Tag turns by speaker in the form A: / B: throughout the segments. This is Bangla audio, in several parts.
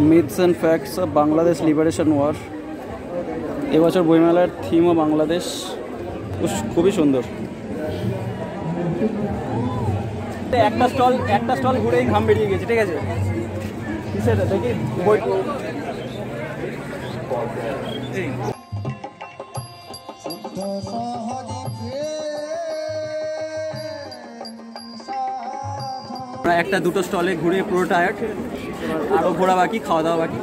A: Myths and facts of Bangladesh liberation war. এবছর বইমেলার থিমও বাংলাদেশ, খুবই সুন্দর। একটা স্টল ঘুরেই ঘাম বেরিয়ে গেছে। ঠিক আছে, সেটা দেখি বই। একটা দুটো স্টলে ঘুরে পুরো টায়ার্ড, আরও ঘোরা বাকি, খাওয়া দাওয়া বাকি।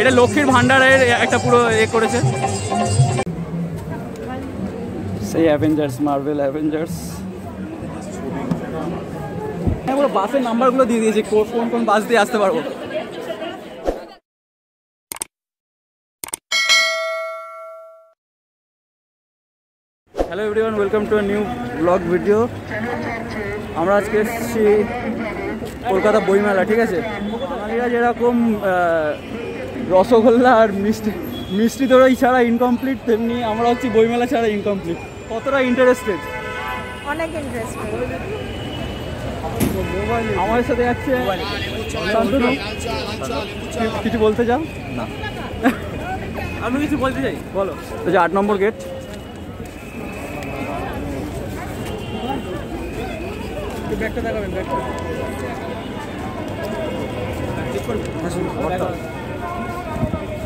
A: এটা লক্ষ্মীর ভান্ডারের একটা পুরো করেছে সেই অ্যাভেঞ্জার্স, মার্ভেল অ্যাভেঞ্জার্স। হ্যাঁ, পুরো বাসের নাম্বারগুলো দিয়ে দিয়েছি, কোন কোন বাস দিয়ে আসতে পারবো। Hello everyone, welcome to a new blog video. আমরা আজকে এসেছি কলকাতা বইমেলা। ঠিক আছে, বাঙালিরা যেরকম রসগোল্লা আর মিষ্টি দই ছাড়া ইনকমপ্লিট, তেমনি আমরা হচ্ছি বইমেলা ছাড়া ইনকমপ্লিট। কতটা ইন্টারেস্টেড?
B: অনেক ইন্টারেস্টেড।
A: আমাদের সাথে যাচ্ছে শান্তনু। কিছু বলতে চাও? না, আমি কিছু বলতে চাই, বলো। তো যে 8 নম্বর গেট,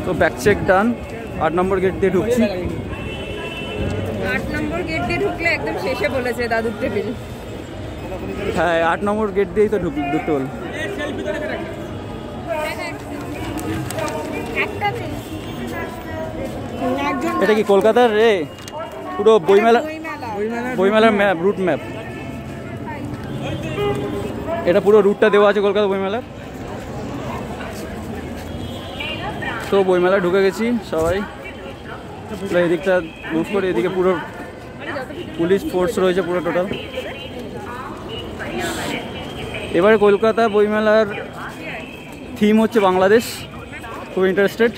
A: তো ব্যাক চেক ডান। 8 নম্বর গেট দিয়ে ঢুকছি।
B: 8 নম্বর গেট দিয়ে ঢুকলে একদম শেষে বলেছে দাদুর টেবিল।
A: হ্যাঁ, 8 নম্বর গেট দিয়েই তো ঢুকতে বল। এটা কি কলকাতার রে? পুরো বইমেলার ম্যাপ, রুট ম্যাপ। এটা পুরো রুটটা দেওয়া আছে কলকাতা বইমেলার। তো বইমেলা ঢুকে গেছি সবাই। এদিকটা মুভ করে, এদিকে পুরো পুলিশ ফোর্স রয়েছে পুরো টোটাল। এবারে কলকাতা বইমেলার থিম হচ্ছে বাংলাদেশ। খুব interested.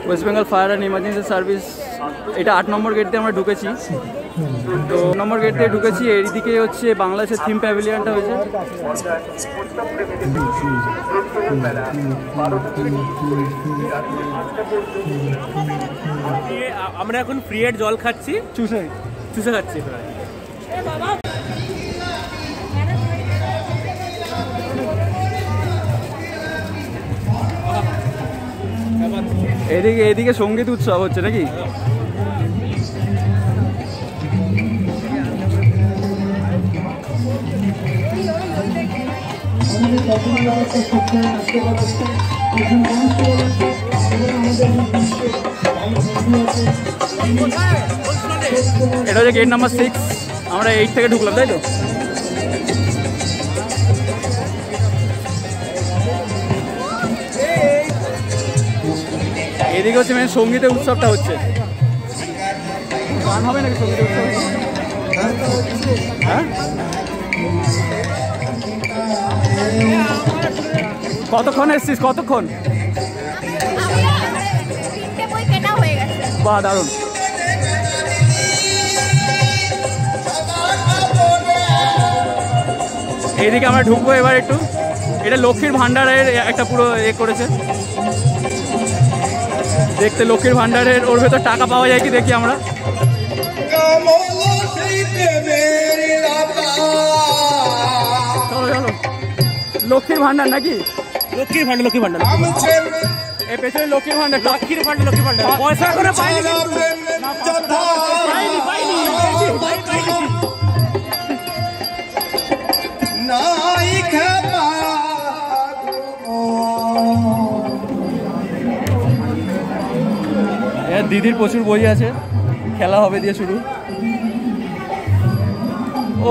A: West Bengal fire and emergency service. এটা 8 নম্বর গেট দিয়ে আমরা ঢুকেছি। তো নম্বর গেট দিয়ে ঢুকেছি। এইদিকে হচ্ছে বাংলাদেশের থিম প্যাভিলিয়নটা হয়েছে।
C: আমরা এখন ফ্রিয়ের জল খাচ্ছি, চুষে খাচ্ছি।
A: এদিকে সঙ্গীত উৎসব হচ্ছে নাকি? এটা হচ্ছে গেট নাম্বার 6। আমরা 8 থেকে ঢুকলাম, তাই তো? এদিকে হচ্ছে মেন সঙ্গীতের উৎসবটা হচ্ছে। গান হবে নাকি সঙ্গীতের উৎসব? হ্যাঁ, কতক্ষণ এসছিস? কতক্ষণ? বাহ, দারুণ। এইদিকে আমরা ঢুকবো এবার একটু। এটা লক্ষ্মীর ভান্ডারের একটা পুরো করেছে দেখতে। লক্ষ্মীর ভান্ডারের ওর ভেতর টাকা পাওয়া যায় কি দেখি আমরা। চলো চলো, লক্ষ্মীর ভান্ডার নাকি?
C: লক্ষ্মীর ভান্ডার।
A: এই পেছনে লক্ষ্মীর ভান্ডার,
C: লক্ষ্মীর ভান্ডার। পয়সা করে পাইনি,
A: দিদির প্রচুর বই আছে, খেলা হবে দিয়ে শুরু।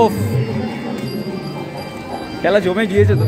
A: ওফ, খেলা জমে গিয়েছে তো।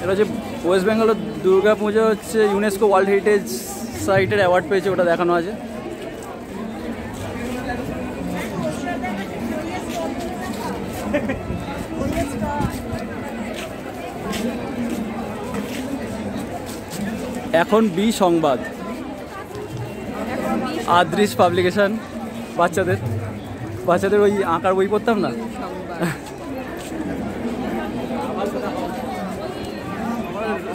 A: এটা হচ্ছে ওয়েস্ট বেঙ্গলের দুর্গা পুজো হচ্ছে ইউনেস্কো ওয়ার্ল্ড হেরিটেজ সাইটের অ্যাওয়ার্ড পেয়েছে, ওটা দেখানো আছে। এখন বি সংবাদ, আদৃশ পাবলিকেশন, বাচ্চাদের ওই আঁকার বই পড়তাম না।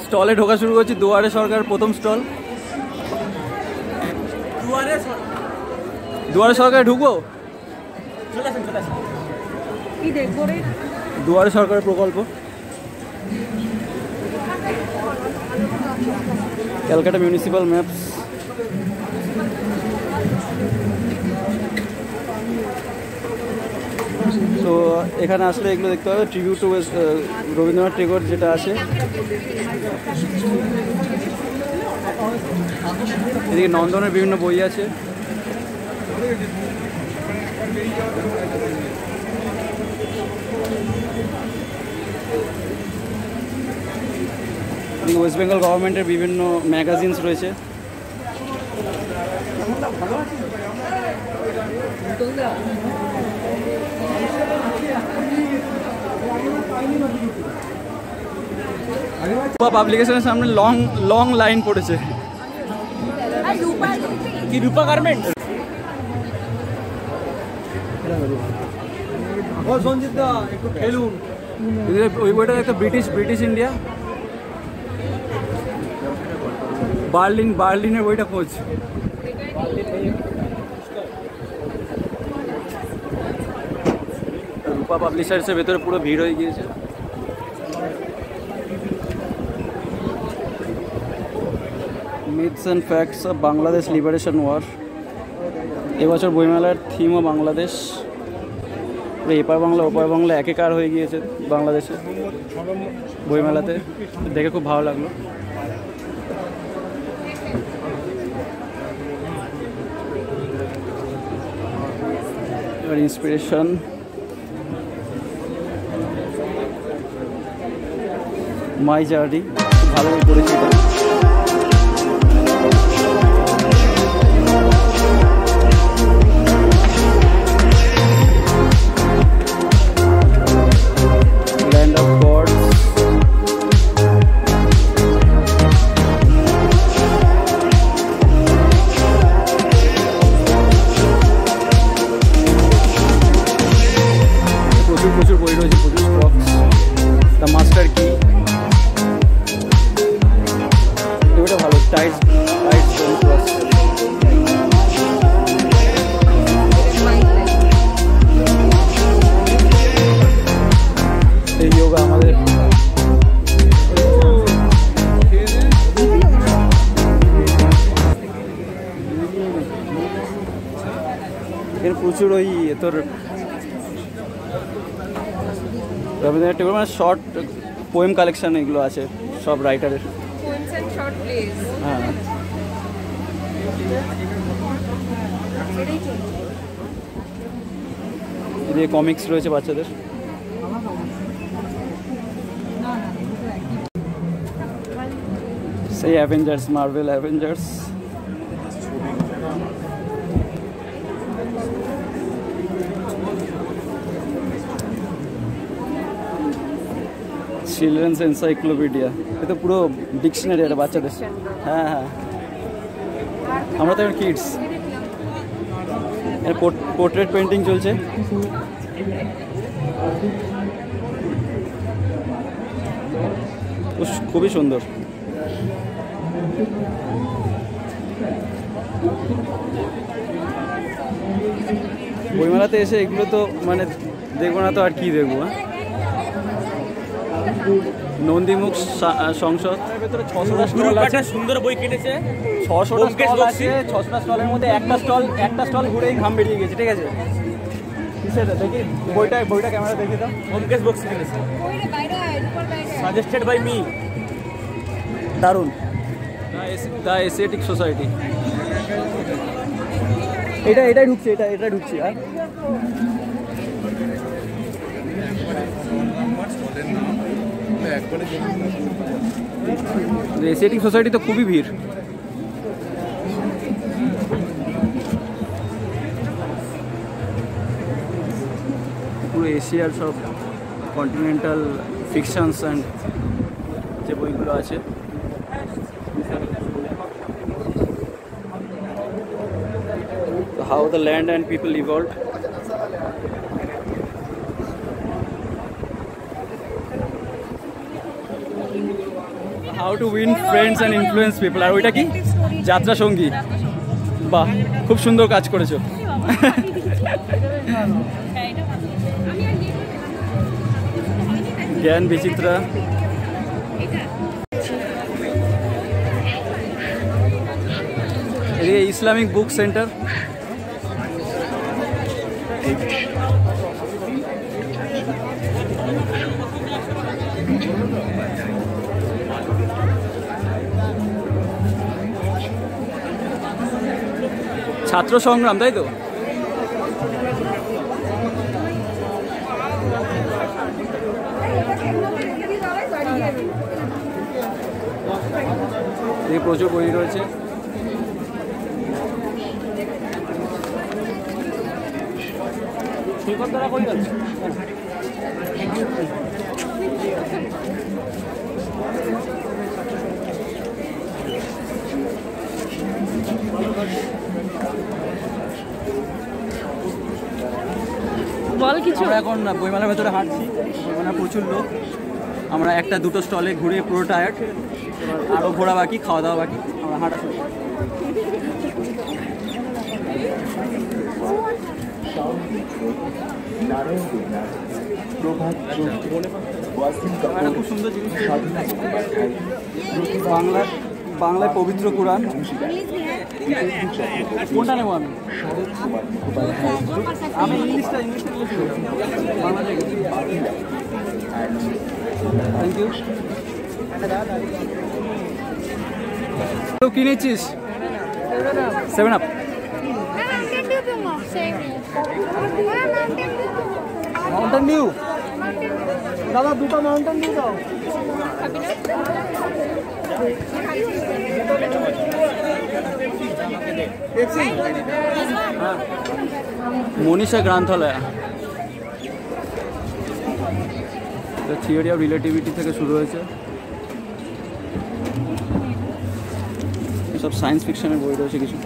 A: স্টলে ঢোকা শুরু করছি, দুয়ারে সরকার প্রথম স্টল। দুয়ারে সরকারে ঢুকবো,
B: কি দেখবো রে?
A: দুয়ারে সরকারের প্রকল্প, ক্যালকাটা মিউনিসিপ্যাল ম্যাপস। তো এখানে আসলে এগুলো দেখতে হবে, ট্রিবিউট টু রবীন্দ্রনাথ টেগোর যেটা আছে। এদিকে নন্দনের বিভিন্ন বই আছে। ওয়েস্ট বেঙ্গল গভর্নমেন্টের বিভিন্ন ম্যাগাজিনস রয়েছে। পাবলিকেশনের সামনে লং লাইন পড়েছে।
C: কি রূপা গার্মেন্টস?
A: ওই বইটা একটা ব্রিটিশ ইন্ডিয়া, বার্লিনের বইটা খোঁজ। রূপা পাবলিশার্সের ভেতরে পুরো ভিড় হয়ে গিয়েছে। Myths and facts of Bangladesh liberation war. এবছর বইমেলার থিমও বাংলাদেশ। এপার বাংলা ওপার বাংলা একাকার হয়ে গিয়েছে বাংলাদেশে বইমেলাতে, দেখে খুব ভালো লাগলো। এবার ইন্সপিরেশন, মাই জার্নি, ভালো করেছি এটা। ল্যান্ড অফ গডস, প্রচুর বই রয়েছে, প্রচুর স্টক। দ্য মাস্টার কি, এগুলো ভালো। টাইট স্টোন ক্রস, এই যোগা আমাদের। এখানে প্রচুর ওই তোর রবীন্দ্রনাথ টেগোর মানে শর্ট পোয়েম কালেকশন এগুলো আছে সব রাইটারের। হ্যাঁ, এদিকে কমিক্স রয়েছে বাচ্চাদের। সেই Avengers, Marvel Avengers. Children's encyclopaedia, এ তো পুরো ডিকশনারি এটা বাচ্চাদের। হ্যাঁ হ্যাঁ, আমরা তো এখন কিডস। পোর্ট্রেট পেন্টিং চলছে। খুবই সুন্দর। বইমেলাতে এসে এগুলো তো মানে দেখবো না তো আর কি দেখবো। নন্দীমুখ সংসদ, ভেতরে 600টা স্টল আছে।
C: সুন্দর বই কেটেছে,
A: 600টা স্টল আছে। 600টা স্টলের মধ্যে একটা স্টল ঘুরেই ঘাম বেরিয়ে গেছে। ঠিক আছে, সেটা দেখি বইটা ক্যামেরা দেখি তো।
C: হোমকেস বক্স কিনেছে, সাজেস্টেড বাই মি।
A: দারুণ। দ্য এসথেটিক সোসাইটি, এটাই ঢুকছে, এটা ঢুকছি। আর এশিয়াটিক সোসাইটি তো খুবই ভিড়। পুরো এশিয়ার সব কন্টিনেন্টাল ফিকশনস অ্যান্ড যে বইগুলো আছে, how the land and people evolved. How to win friends and influence people. আর ওইটা কি? যাত্রা সঙ্গী। বাহ, খুব সুন্দর কাজ করেছো। জ্ঞান বিচিত্রা। এদিকে ইসলামিক বুক সেন্টার। ছাত্র সংগ্রাম, তাই তো? প্রচুর বই রয়েছে।
B: বল কিছু।
A: আমরা এখন বইমেলার ভেতরে হাঁটছি, বইমেলা প্রচুর লোক। আমরা একটা দুটো স্টলে ঘুরে পুরো টায়ার্ড, আরও ঘোরা বাকি, খাওয়া দাওয়া বাকি। আমরা হাঁটা শুরু। খুব সুন্দর জিনিস, বাংলায় পবিত্র কোরআন। কোনটা নেবো আমি? আমি ইংলিশটা বাংলা থেকে। Thank you. তো কিনেছিস? 7 আপ। মাউন্টেন ডিউ দাদা, দুটো মাউন্টেন ডিউ দাও। মনীষা গ্রন্থালয়। থিওরি অফ রিলেটিভিটি থেকে শুরু হয়েছে, সব সায়েন্স ফিকশনের বই রয়েছে কিছু।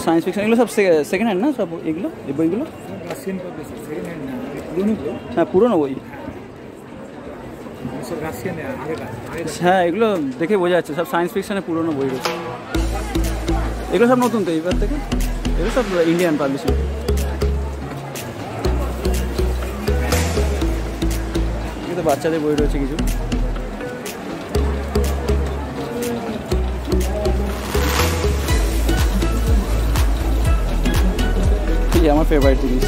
A: সায়েন্স ফিকশন এগুলো সব সেকেন্ড হ্যান্ড না সব? এগুলো এই বইগুলো হ্যাঁ পুরোনো বই। হ্যাঁ এগুলো দেখে বোঝা যাচ্ছে সব সায়েন্স ফিকশনের পুরোনো বই রয়েছে। এগুলো সব নতুন তো এইবার থেকে, এগুলো সব ইন্ডিয়ান পাবলিশিং। কিন্তু বাচ্চাদের বই রয়েছে কিছু। আমার ফেভারিট জিনিস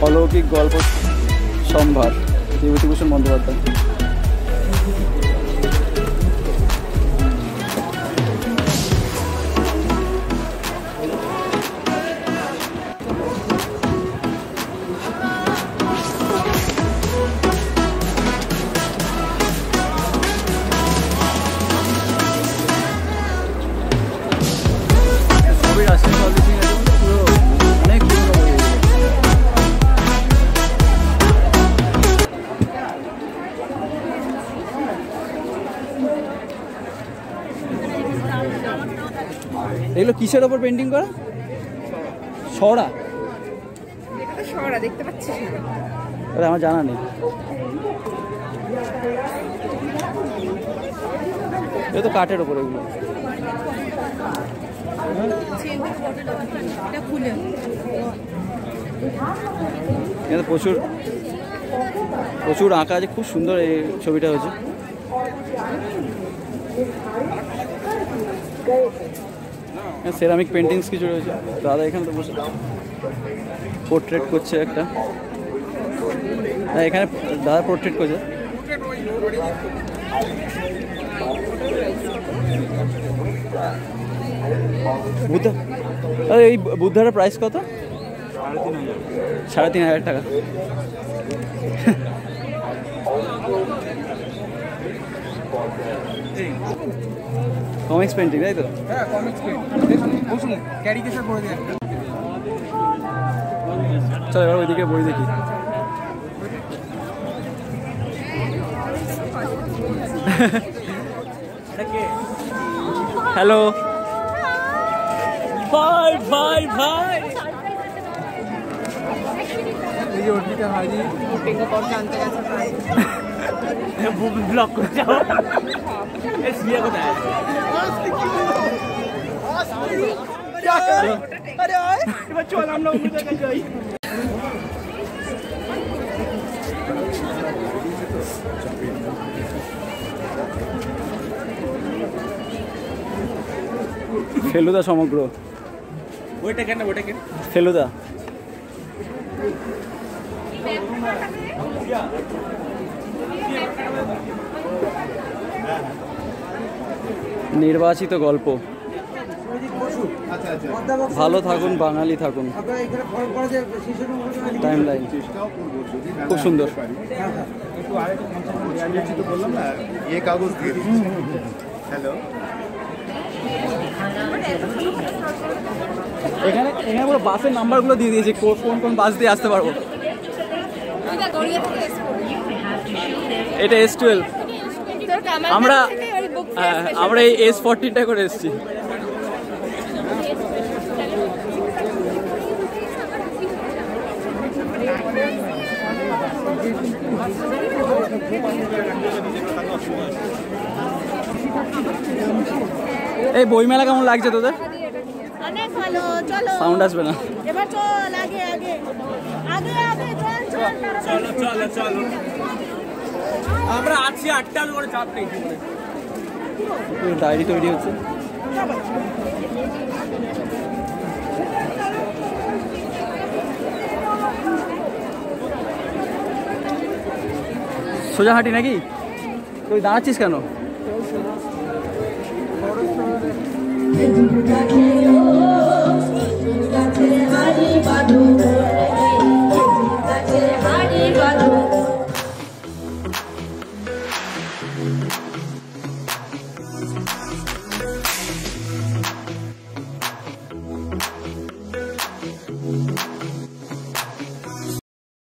A: অলৌকিক গল্প সম্ভার, বিভূতিভূষণ বন্দ্যোপাধ্যায়। এগুলো কিসের ওপর পেন্টিং করা? সরা?
B: সরা দেখতে পাচ্ছিস না?
A: আরে আমার জানা নেই। এটা তো কাঠের ওপর এগুলো। এটা প্রচুর প্রচুর আঁকা আছে, খুব সুন্দর এই ছবিটা হয়েছে। সেরামিক পেন্টিংস কিছু রয়েছে। দাদা এখানে তো বসে পোর্ট্রেট করছে একটা। এখানে দাদা পোর্ট্রেট করছে। বুদ্ধ, আরে এই বুদ্ধার প্রাইস কত? 3,500 টাকা। কমিক্স পেন্টিং তাই তো?
C: হ্যাঁ কমিক্স পেন্ট বসুন ক্যারি কেসে পড়ে দেন।
A: চল এবার ওইদিকে বই দেখি। হ্যালো ভাই ভাই ভাই
C: এই যে ওটিটা হাজি
B: সিঙ্গাপুর জানতে গেছে ভাই
C: ব্লক করে যাও। এই সিয়া কোথায়?
A: আরে আয়
C: এবার চল আমরা অন্য জায়গায় যাই।
A: ফেলুদা সমগ্র।
C: ওইটা কেন ওইটা কেন?
A: ফেলুদা নির্বাচিত গল্প। ভালো থাকুন, বাঙালি থাকুন। টাইম লাইন খুব সুন্দর।
D: বললাম না এ কাগজ দিয়ে হ্যালো
A: এখানে এখানে পুরো বাসের নাম্বারগুলো দিয়ে দিয়েছি, কোন কোন বাস দিয়ে আসতে পারবো। এটা S12। আমরা আমরা এই S14টা করে এসেছি। এই বইমেলা কেমন লাগছে তোদের?
E: অনেক ভালো, চলো
A: সাউন্ড আসবে না।
E: এবার চল আগে আগে আগে আগে চল চল
C: চলো চলো আমরা আছি 8টার করে চাপ নেই।
A: ডায়েরি তৈরি হচ্ছে। সোজাহাটি নাকি? তুই দাঁড়াচ্ছিস কেন?